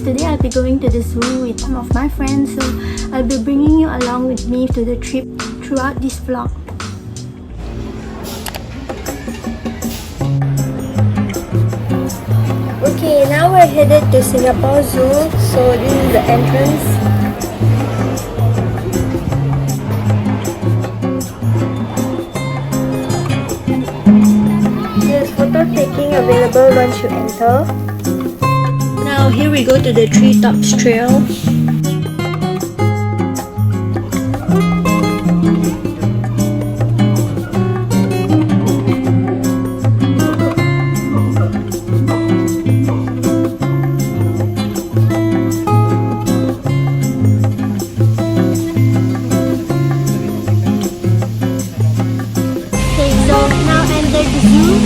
today I'll be going to the zoo with some of my friends, so I'll be bringing you along with me to the trip throughout this vlog. Okay, now we're headed to Singapore Zoo, so this is the entrance. There's photo taking available once you enter. Now here we go to the Treetops Trail. Okay, so now enter the zoo.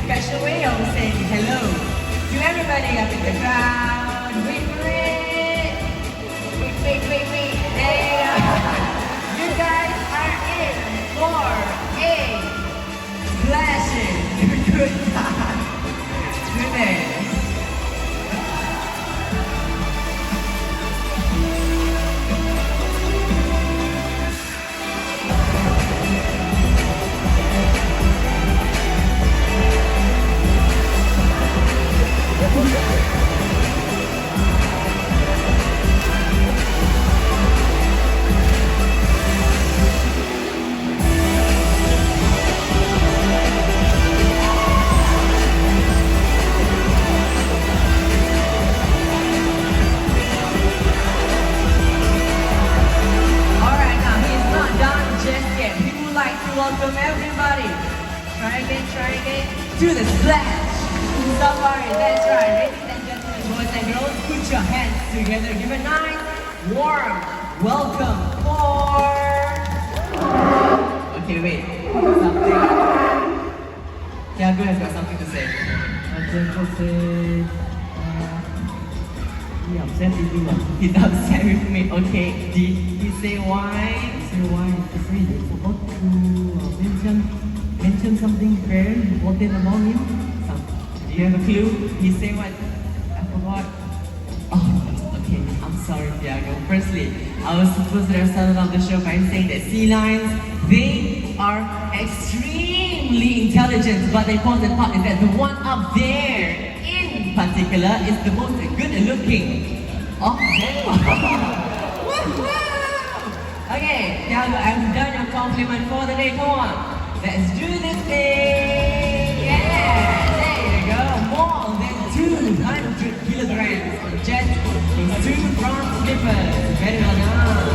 Special way of saying hello to everybody up in the crowd. Wait for it. Wait. There you go. You guys are in for a splashing good time. Goodness. Welcome everybody. Try again. To the splash safari. That's right. Ladies and gentlemen, boys and girls, put your hands together. Give a nice, warm welcome for. Okay, wait. Something. Tiago has got something to say. He's upset with me. Okay. Did he say why? He said they forgot to mention something very important about him. Do you have a clue? He said what? I forgot. Oh, okay. I'm sorry, Tiago. Firstly, I was supposed to have started off the show by saying that sea lions, they are extremely intelligent, but the important part is that the one up there in particular is the most good looking of them. Okay, Tiago, I've done your compliment for the day. Come on, let's do this thing. Yeah, there you go. More than 200 kilograms of just two bronze slippers. Very well done.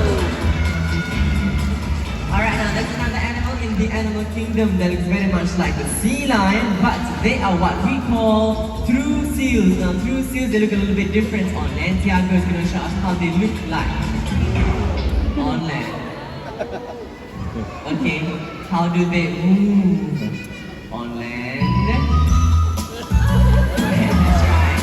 Alright, now that's another animal in the animal kingdom that looks very much like the sea lion, but they are what we call true seals. Now, true seals, they look a little bit different on land. Tiago is going to show us how they look like on land. Okay, how do they move on land? That's right.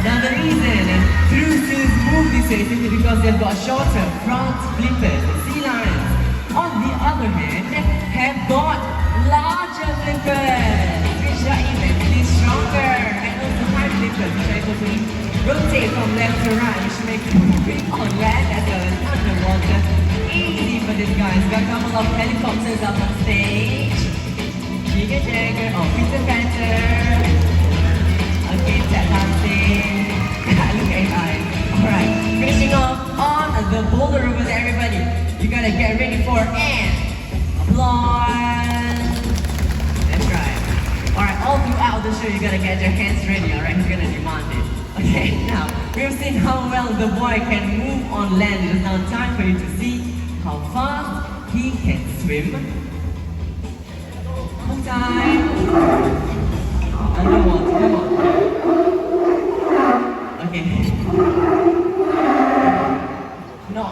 Now, the reason true seals move this way is simply because they've got shorter front flippers. The sea lions, on the other hand, have got larger flippers, which are even stronger, and also high flippers, which are able to rotate from left to right, which makes moving on land as well as underwater easy for these guys. Got a couple of helicopters up on stage. Jigga Jagger, oh, Peter Panther. Okay, tap dancing. Look at his eyes. Alright, finishing off on the boulder over there, everybody. You gotta get ready for an applause. That's right. Alright, all throughout the show, you gotta get your hands ready, alright? He's gonna demand it. Okay, now, we've seen how well the boy can move on land. It is now time for you to see how fast he can swim. One time. Underwater, come on. Okay. No.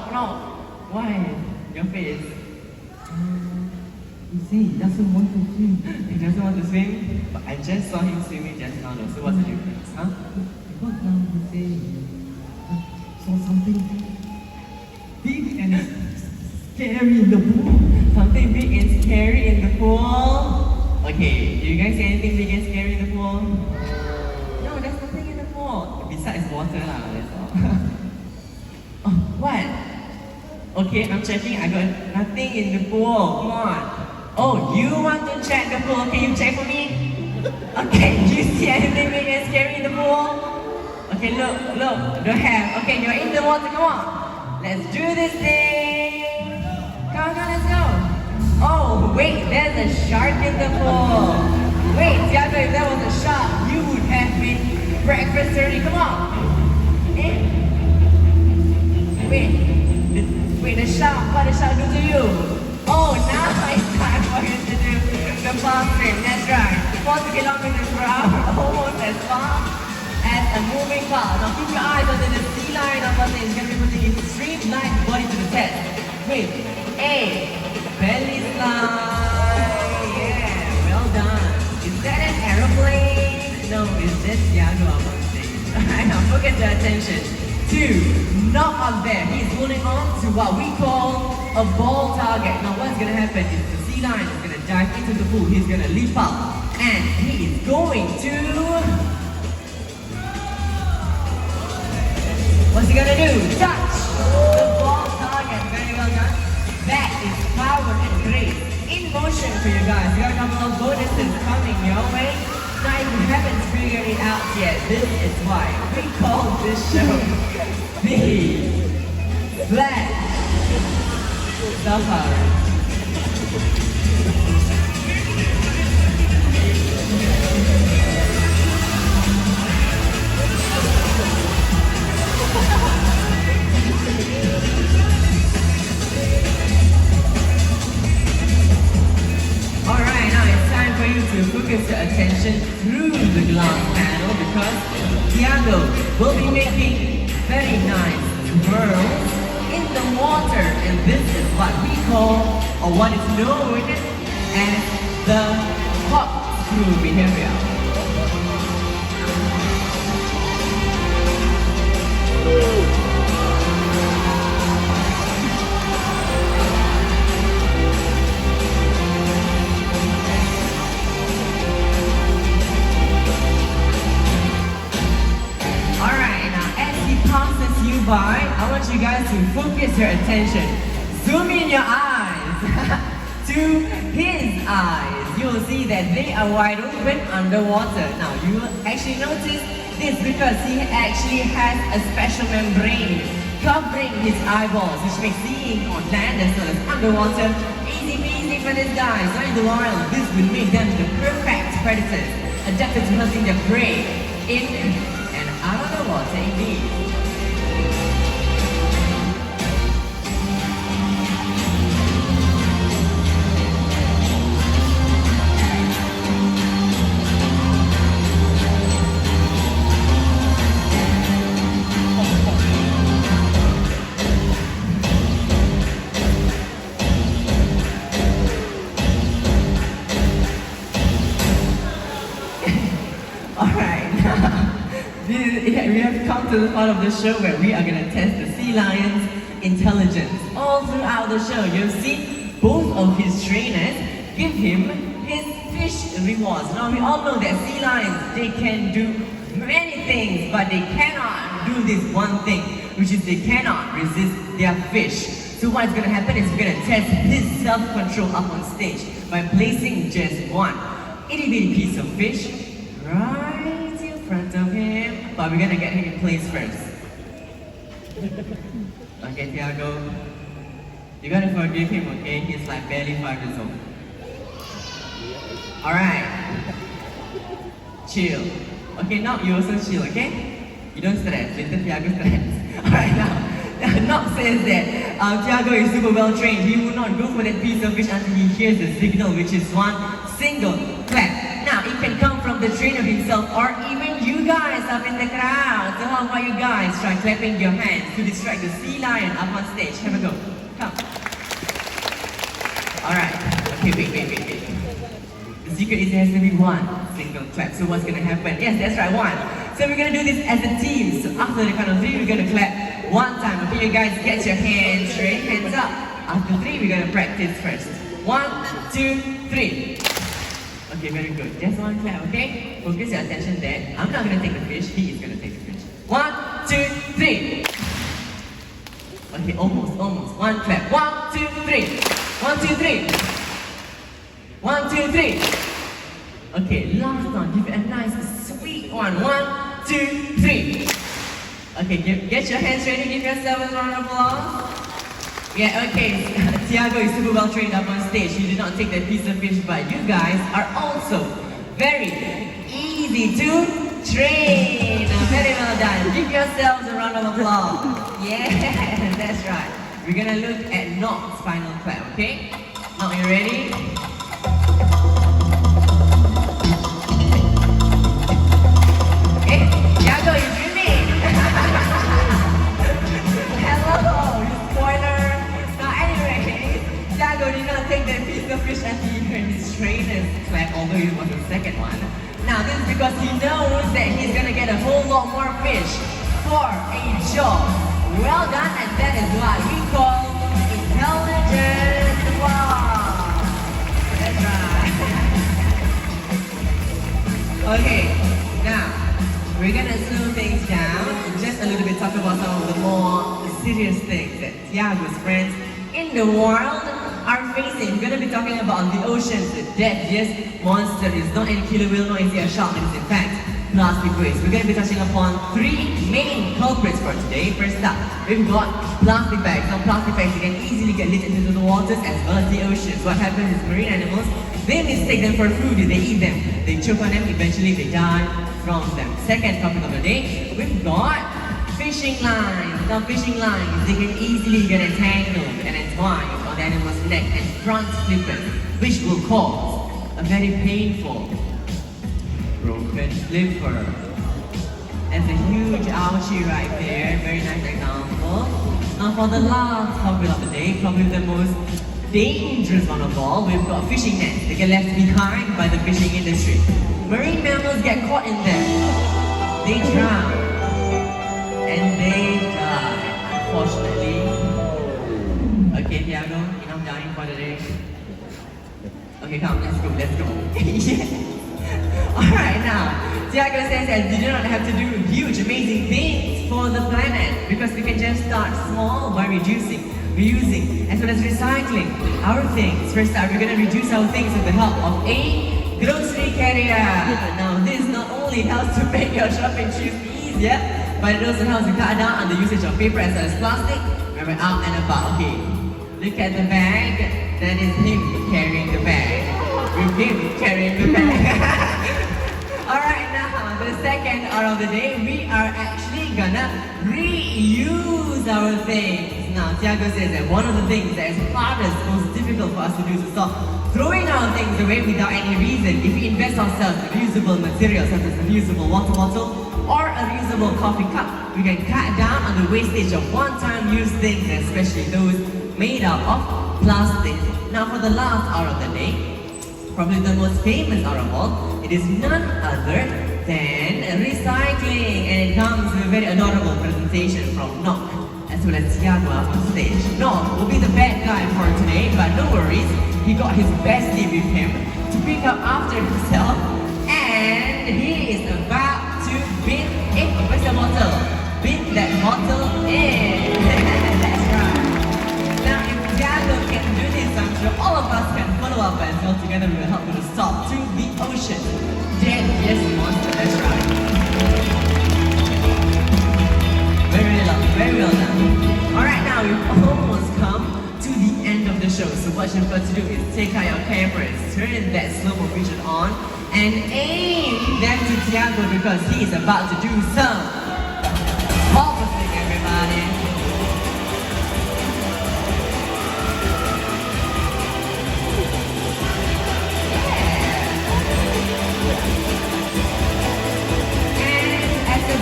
Why? Your face. You see, he doesn't want to swim. He doesn't want to swim, but I just saw him swimming just now though. So what's the difference, huh? Because now he say, saw something big and scary in the pool. Something big and scary in the pool. Okay, do you guys see anything big and scary in the pool? No, there's nothing in the pool. Besides water lah, that's all. Oh, what? Okay, I'm checking. I got nothing in the pool. Come on. Oh, you want to check the pool? Can you check for me? Okay, do you see anything big and scary in the pool? Okay, look, don't have. Okay, you're in the water, come on. Let's do this thing. Come on, let's go. Oh, wait, there's a shark in the pool. Wait, Tiago, if there was a shark, you would have been breakfast early. Come on. Wait, the shark, what did the shark do to you? Oh, now it's time for you to do the fast swim. That's right. 40 kilometers per hour, almost as fast as a moving car. Now keep your eyes on the sea lion of us. He's going to be putting his streamlined body to the test with a belly slide. Yeah, well done. Is that an aeroplane? No, it's just Tiago up on stage. Alright, now focus your attention to not up there. He's holding on to what we call a ball target. Now what's going to happen is the sea lion is going to dive into the pool. He's going to leap up and he is going to... What's he going to do? Touch the ball target. Very well done. That is power and grace in motion for you guys. You got a couple of bonuses coming your way. Now if you haven't figured it out yet, this is why we call this show the Splash Safari. Alright, now it's time for you to focus your attention through the glass panel because Tiago will be making very nice twirls in the water, and this is what we call, or what is known as the corkscrew behavior. By, I want you guys to focus your attention. Zoom in your eyes to his eyes. You will see that they are wide open underwater. Now you will actually notice this because he actually has a special membrane covering his eyeballs, which makes seeing on land as well as underwater easy peasy for these guys. Now in the wild, this will make them the perfect predators, adapted to hunting their prey in and out of the water indeed. we have come to the part of the show where we are gonna test the sea lion's intelligence. All throughout the show, you'll see both of his trainers give him his fish rewards. Now we all know that sea lions, they can do many things, but they cannot do this one thing, which is they cannot resist their fish. So what's gonna happen is we're gonna test his self-control up on stage by placing just one itty bitty piece of fish right in front of him. But we're gonna get him in place first. Okay, Tiago, you gotta forgive him, okay? He's like barely 5 years old. Alright. Chill. Okay, now you also chill, okay? You don't stress, later Tiago stress. Alright, now Nob says that Tiago is super well trained. He will not go for that piece of fish until he hears the signal, which is one single clap. Now, it can come from the trainer himself or even you guys up in the crowd. So how about you guys try clapping your hands to distract the sea lion up on stage? Have a go. Come. Alright. Okay, wait. The secret is there has to be one single clap. So what's gonna happen? Yes, that's right, one. So we're gonna do this as a team. So after the count of 3, we're gonna clap one time. Okay, you guys get your hands straight, hands up. After 3, we're gonna practice first. 1, 2, 3. Okay, very good. Just one clap, okay? Focus your attention there. I'm not gonna take the fish, he is gonna take the fish. 1, 2, 3. Okay, almost. One clap. 1, 2, 3. 1, 2, 3. 1, 2, 3. Okay, last one. Give it a nice, sweet one. 1, 2, 3. Okay, get your hands ready. Give yourself a round of applause. Yeah, okay. Tiago is super well trained up on stage. He did not take that piece of fish, but you guys are also very easy to train. Very well done. Give yourselves a round of applause. Yeah, that's right. We're gonna look at Nob's final clap, okay? Nob, you ready? Hey, Tiago, you dreaming? Hello, you spoiler. Now anyway, Tiago did not take that piece of fish and he heard his trainer's clap, although it was the second one. Now this is because he knows that he's gonna get a whole lot more fish for a job. Well done, and that is what we call intelligence. Wow, that's right. Okay, now we're gonna slow things down and just a little bit talk about some of the more serious things that Tiago's friends in the world are facing. We're gonna be talking about the oceans. The deadliest monster is not any killer whale, nor is it a shark. It is in fact plastic waste. We're going to be touching upon 3 main culprits for today. First up, we've got plastic bags. Now plastic bags can easily get lit into the waters as well as the oceans. What happens is marine animals, they mistake them for food. They eat them, they choke on them, eventually they die from them. Second topic of the day, we've got fishing lines. Now fishing lines, they can easily get entangled and entwined on the animal's neck and front flippers, which will cause a very painful broken flipper. That's a huge ouchie right there. Very nice example. Now for the last topic of the day, probably the most dangerous one of all, we've got fishing nets. They get left behind by the fishing industry. Marine mammals get caught in there. They drown. And they die, unfortunately. Okay, Tiago, enough dying for the day. Okay, come, let's go. Yeah. Alright, now, Tiago says that we do not have to do huge, amazing things for the planet because we can just start small by reducing, reusing, as well as recycling our things. First up, we're going to reduce our things with the help of a grocery carrier. Now, this not only helps to make your shopping trips easier, but it also helps to cut down on the usage of paper as well as plastic when we're out and about. Okay, look at the bag. That is him carrying the bag. With him carrying the bag. Alright, now the second hour of the day, we are actually gonna reuse our things. Now, Tiago says that one of the things that is hardest, most difficult for us to do is to stop throwing our things away without any reason. If we invest ourselves in reusable materials such as a reusable water bottle or a reusable coffee cup, we can cut down on the wastage of one-time use things, especially those made out of plastic. Now, for the last hour of the day, probably the most famous out of all, it is none other Then recycling, and it comes with a very adorable presentation from Nock, as well as Thiago up on stage. Nock will be the bad guy for today, but no worries, he got his bestie with him to pick up after himself, and he is about to bin, where's the bottle? Bin that bottle in. That's right. Now if Thiago can do this, I'm sure all of us can follow up and all together we will help you to stop to the ocean. Dead, yes, monster, that's right. Very well done. Alright, now we've almost come to the end of the show. So what you've got to do is take out your cameras, turn that slow-mo vision on, and aim them to Thiago because he is about to do some focusing, everybody.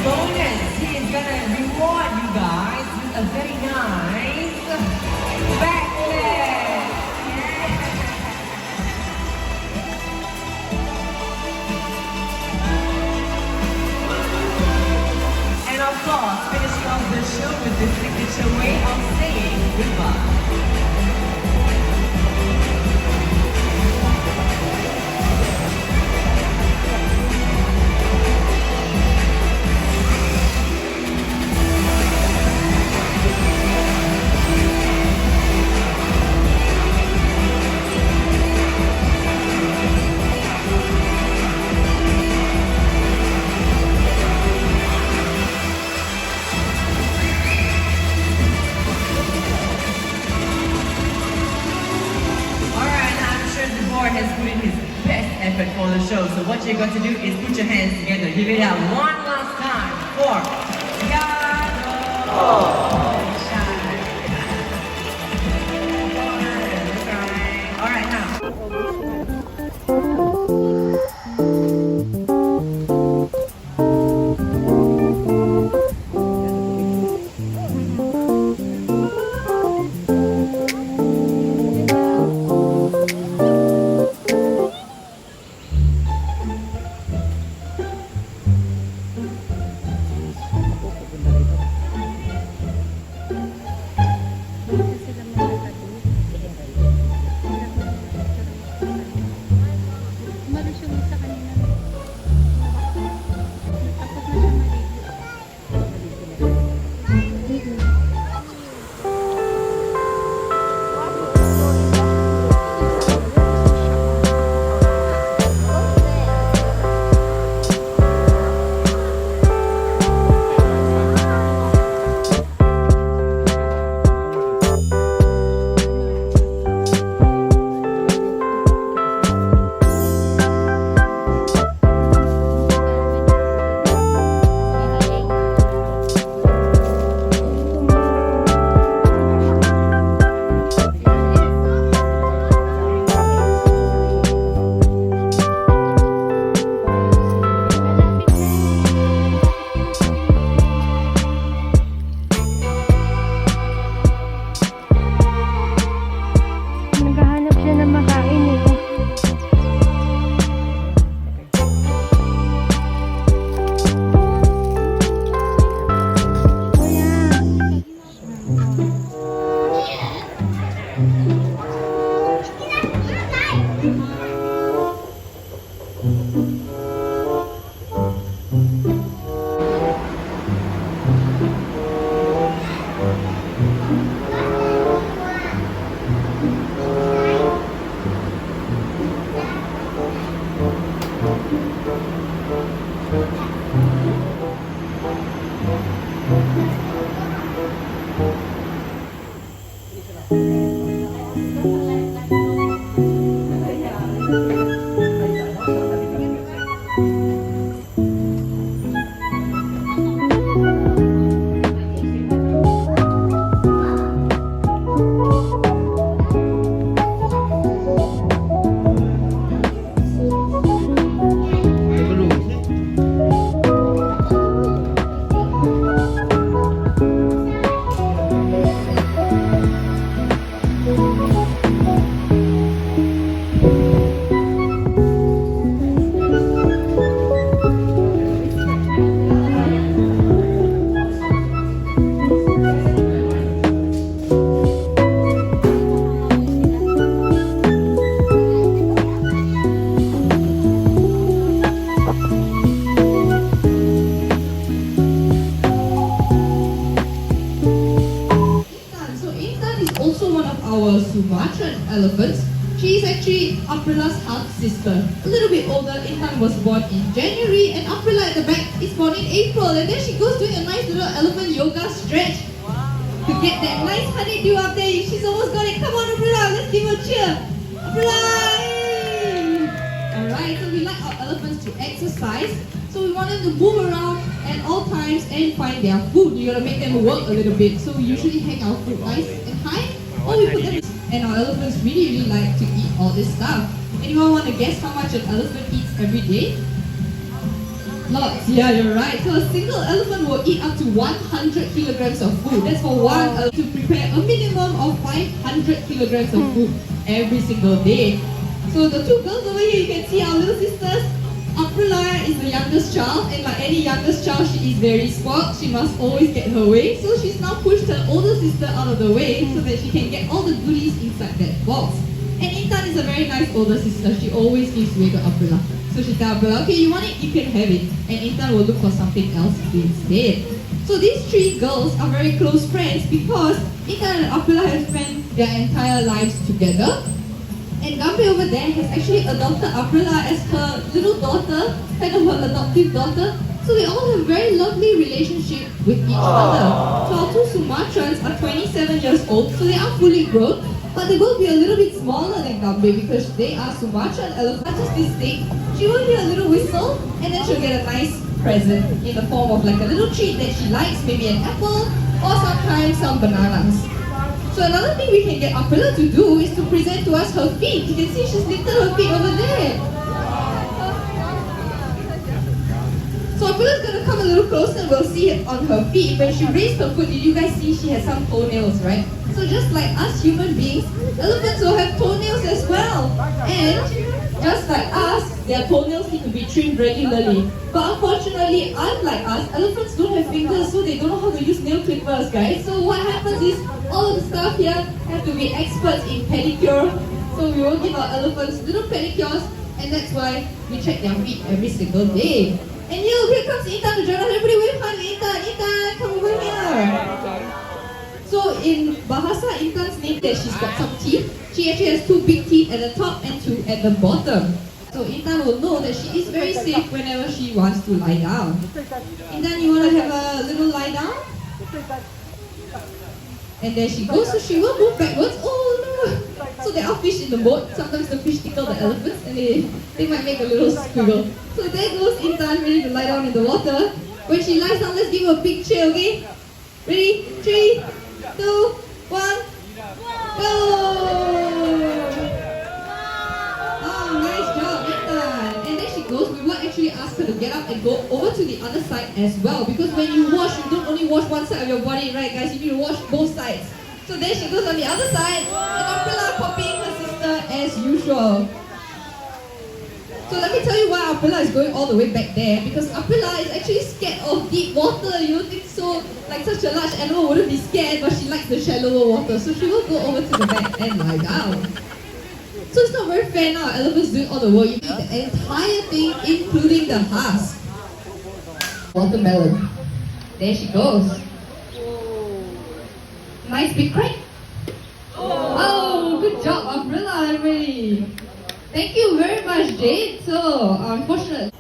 Bonus, he is gonna reward you guys with a very nice backflip. And of course, finishing off the show with the signature way of saying goodbye. Has put in his best effort for the show. So what you're going to do is put your hands together. Give it out one last time for Thiago. All right, elephants. She's actually Aprila's half sister. A little bit older, Intan was born in January, and Aprila at the back is born in April. And then she goes doing a nice little elephant yoga stretch to get that nice honeydew up there. She's almost got it. Come on, Aprila, let's give her a cheer. Aprila! Alright, so we like our elephants to exercise. So we want them to move around at all times and find their food. You gotta make them work a little bit. So we usually hang our food nice and high, or we put them. And our elephants really like to eat all this stuff. Anyone want to guess how much an elephant eats every day? Lots, yeah, you're right. So a single elephant will eat up to 100 kilograms of food. That's for one elephant to prepare a minimum of 500 kilograms of food every single day. So the two girls over here, you can see our little sisters. Aprila is the youngest child, and like any youngest child, she is very spoiled. She must always get her way. So she's now pushed her older sister out of the way so that she can get all the goodies inside that box. And Intan is a very nice older sister. She always gives way to Aprila. So she tells Aprila, okay, you want it, you can have it. And Intan will look for something else instead. So these three girls are very close friends because Intan and Aprila have spent their entire lives together. And Gambe over there has actually adopted Aprila as her little daughter, kind of her adoptive daughter. So they all have a very lovely relationship with each other. So our two Sumatrans are 27 years old, so they are fully grown, but they will be a little bit smaller than Gambe because they are Sumatran elephants. Just this big. She will hear a little whistle, and then she'll get a nice present in the form of like a little treat that she likes, maybe an apple, or sometimes some bananas. So another thing we can get Aprila to do is to present to us her feet. You can see she's lifted her feet over there. So Aprila's going to come a little closer and we'll see it on her feet. When she raised her foot, did you guys see she has some toenails, right? So just like us human beings, elephants will have toenails as well. And just like us, their toenails need to be trimmed regularly. But unfortunately, unlike us, elephants don't have fingers, so they don't know how to use nail clippers, guys. So what happens is, all of the stuff here have to be experts in pedicure. So we will give our elephants little pedicures, and that's why we check their feet every single day. And here comes Intan to join us. Everybody wave hi to Intan. Intan, come over here. So in Bahasa, Intan's name that she's got some teeth. She actually has two big teeth at the top and two at the bottom. So Intan will know that she is very safe whenever she wants to lie down. Intan, you want to have a little lie down? And there she goes, so she will move backwards. Oh no! So there are fish in the boat. Sometimes the fish tickle the elephants and they might make a little squiggle. So there goes Intan, ready to lie down in the water. When she lies down, let's give her a big cheer, okay? Ready? 3, 2, 1, go! Oh, nice job, Intan. And there she goes. We will actually ask her to get up and go over to the other side as well. Because when you wash, you don't only wash one side of your body, right guys? You need to wash both sides. So there she goes on the other side. And Aprila copying her sister as usual. So let me tell you why Aprila is going all the way back there. Because Aprila is actually scared of deep water. You don't think so? Like such a large animal wouldn't be scared, but she likes the shallower water. So she will go over to the back and lie down. So it's not very fair now. Elephants doing all the work. You eat the entire thing, including the husk. Watermelon. There she goes. Nice big crack. Oh, good job, Aprila, everybody. Thank you very much, Jade. So, unfortunately.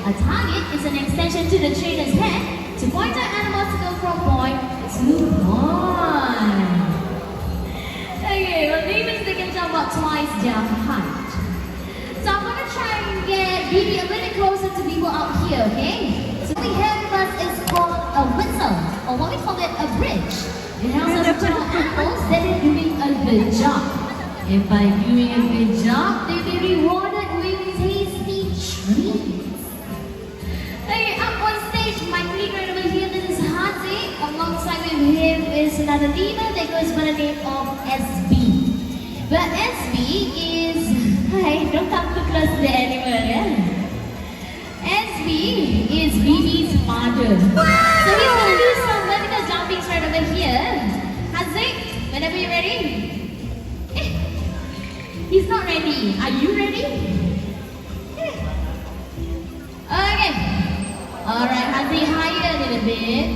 A target is an extension to the trainer's hand to point out animals to go from point to point. Okay, well, neighbors, they can jump up twice their height. So I'm gonna try and get Bibi a little closer to people out here, okay? So what we have with us is called a whistle, or what we call it a bridge. It helps us to tell animals that they're doing a good job. And by doing a good job, they'll be rewarded with tasty treats. Okay, up on stage, my colleague right over here, this is Hati. Alongside with him is another leader that goes by the name of SB. But SB is, hey, don't come too close to the animal, yeah? SB is Bibi's mother. So he's gonna do some vertical jumpings right over here. Haziq, whenever you're ready. He's not ready. Are you ready? Okay. Alright, Haziq, higher a little bit.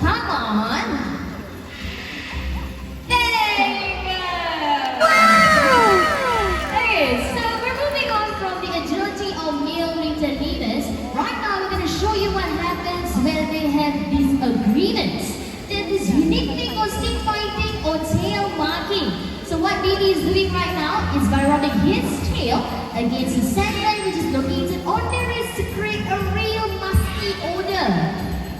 Come on. There you go. Okay, so we're moving on from the agility of male ringtail leaders. Right now, we're going to show you what happens when they have these agreements. There's this unique thing called stick fighting or tail marking. So what Bibi is doing right now is by rubbing his tail against the sandbag which is located on their wrist to create a real musky odor.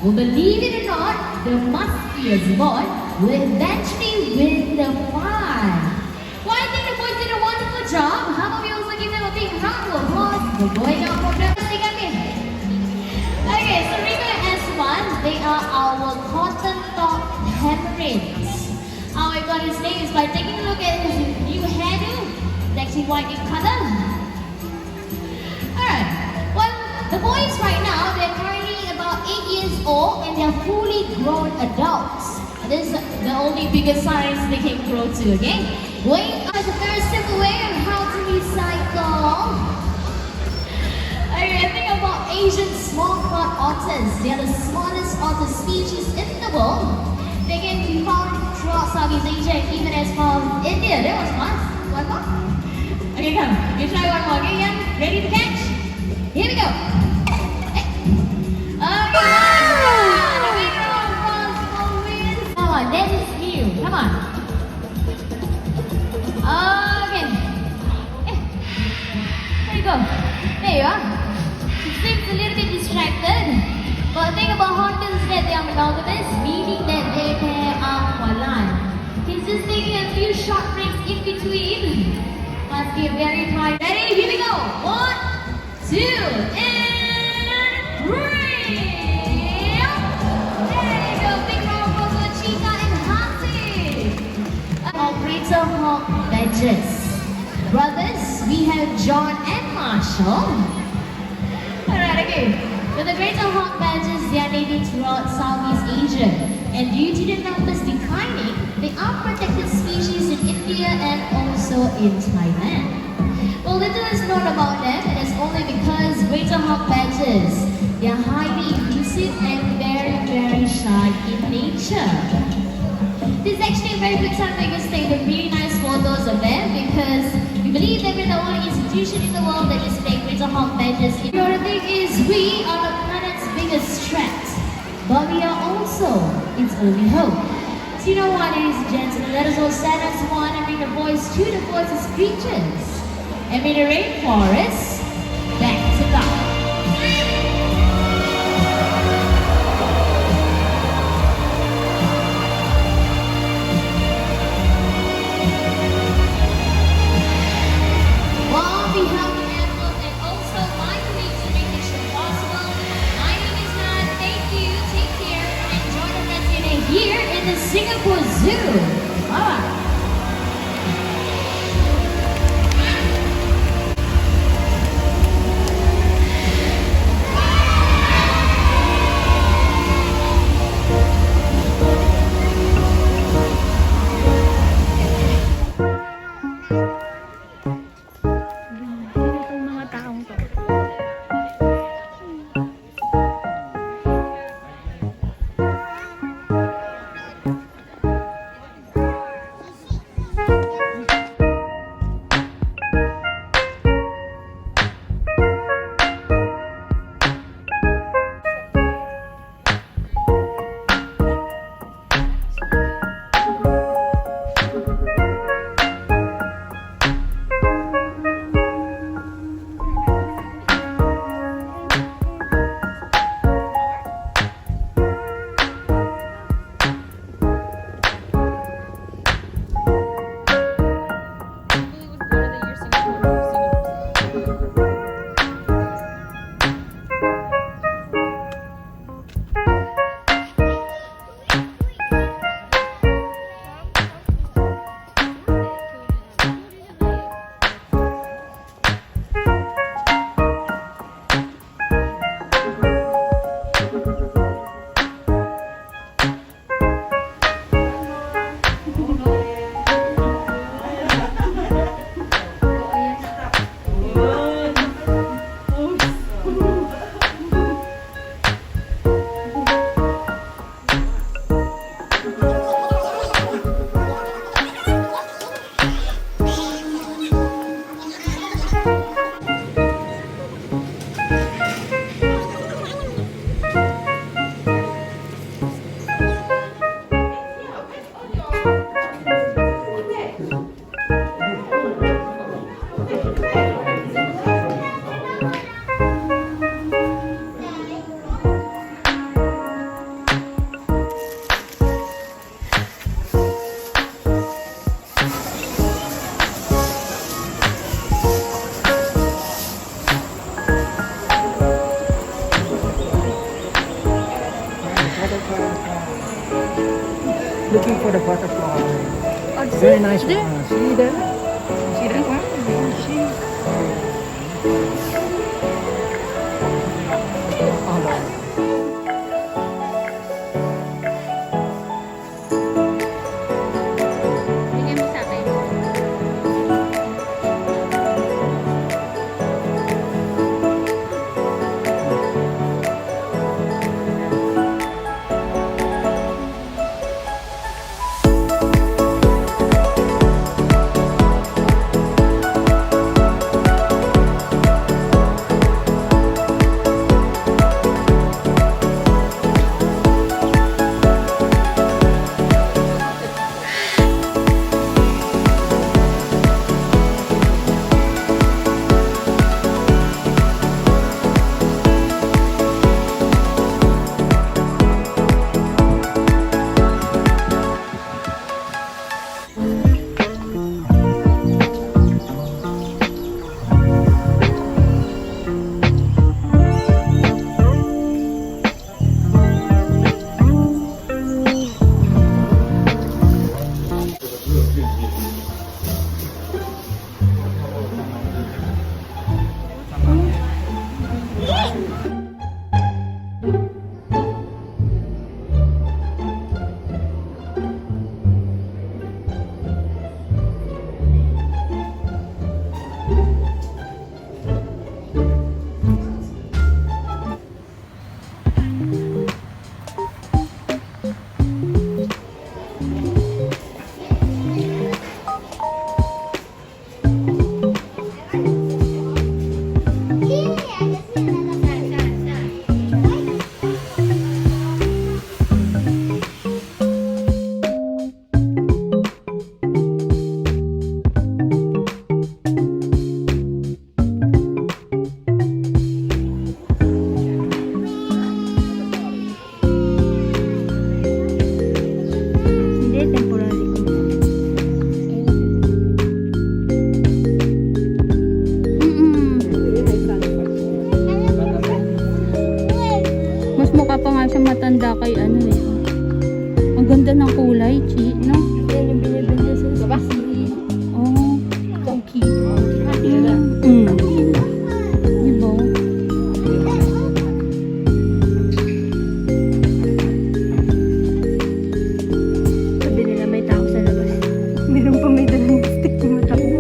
Well, believe it or not, the muskiest boy will eventually win the fight. Well, I think the boys did a wonderful job. How about we also give them a big round of applause for going out from the Okay, so Rico and S1, they are our cotton top tamarins. How I got his name is by taking a look at his new hairdo. It's actually white in color. Alright, well, the boys right now, they're currently about 8 years old and they're fully grown adults. This is the only bigger size they can grow to, okay? Going on is a very simple way of how to recycle. Okay, think about Asian small-clawed otters. They are the smallest otter species in the world. They can be found throughout Southeast Asia and even as far as India. That was fast. One more. Okay, come. You try one more. Okay, Ian? Ready to catch? Here we go. Hey. Okay. A big round of applause for wins. Come on, that is new. Come on. Okay. There you go. There you are. It seems a little bit distracted. But think about hunters that they are monogamous, meaning that they pair up for life. He's just taking a few short breaks in between. Must be a very tight. Ready? Here we go. 1, 2, and 3. There you go. Big round of applause for Cheetah and Hati. Operator Hawk badges. Brothers, we have John and Marshall. Alright, okay. So the Greater Hawk badges, they are native throughout Southeast Asia. And due to the numbers declining, they are protected species in India and also in Thailand. Well, little is known about them, and it's only because Greater Hawk badges, they are highly elusive and very, very shy in nature. This is actually a very good time for you to take the really nice photos of them because we believe that we're the only institution in the world that displays Greater Hawk badges. The other thing is we are the planet's biggest threat, but we are also its only hope. So you know what, ladies and gentlemen, let us all stand as one and bring the voice to the voices creatures and bring the rainforest back to life. Here in the Singapore Zoo. Alright. looking for the butterfly. Oh, Very nice there. one. See that? See that one? See? Bigay mo sa akin. Hindi, temporary ko. Mas mukha pa nga siya matanda kay ano eh. Ang ganda ng kulay, Chi, no? Yan yung binibenta sa labas. Oh, ang cute. Diba? Sabi nila may tao sa labas. Meron pa may dalang stick na matakbo.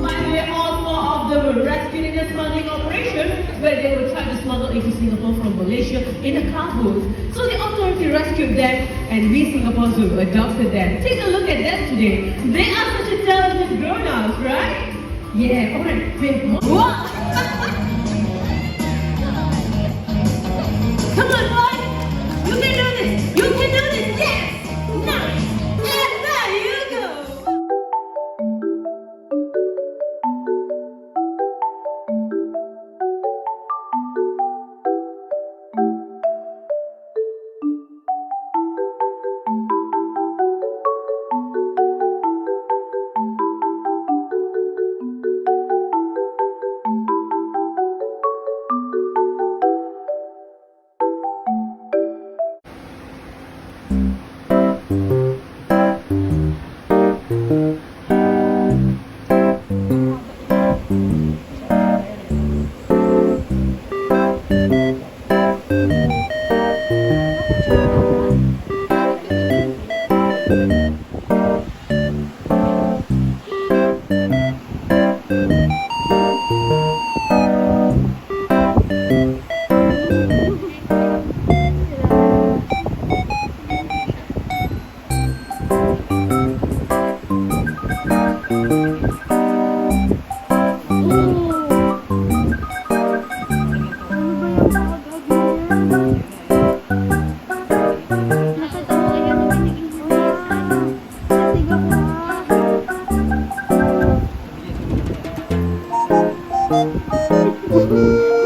Finally, also of the rescue and smuggling operation, where they were trying to smuggle into Singapore from Malaysia in a car boat. So the authority rescued them, and we Singapore Zoo adopted them. Take a look at them today. They are such intelligent grown-ups, right? Yeah, alright, wait, what? Come on, boy! You can do this! You can do this! Yes! Nice! And there you go!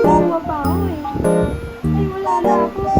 Bawa pa ako eh. Ay, wala na ako.